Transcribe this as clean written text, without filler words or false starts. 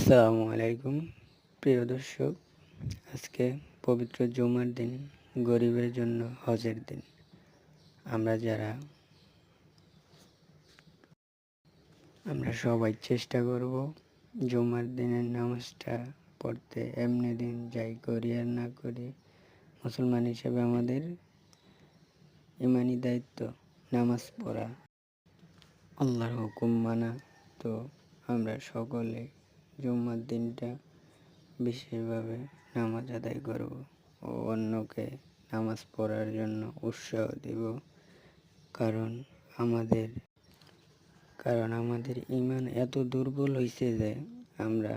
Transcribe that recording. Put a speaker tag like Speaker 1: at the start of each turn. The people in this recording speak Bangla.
Speaker 1: আসসালামু আলাইকুম প্রিয় দর্শক। আজকে পবিত্র জুমার দিন, গরিবের জন্য হজের দিন। আমরা সবাই চেষ্টা করব জুমার দিনের নামাজটা পড়তে। এমনি দিন যাই করি আর না করি, মুসলমান হিসেবে আমাদের ইমানি দায়িত্ব নামাজ পড়া, আল্লাহর হুকুম মানা। তো আমরা সকলে জুমার দিনটা বিশেষভাবে নামাজ আদায় করব ও অন্যকে নামাজ পড়ার জন্য উৎসাহ দেব। কারণ আমাদের ঈমান এত দুর্বল হয়েছে যে আমরা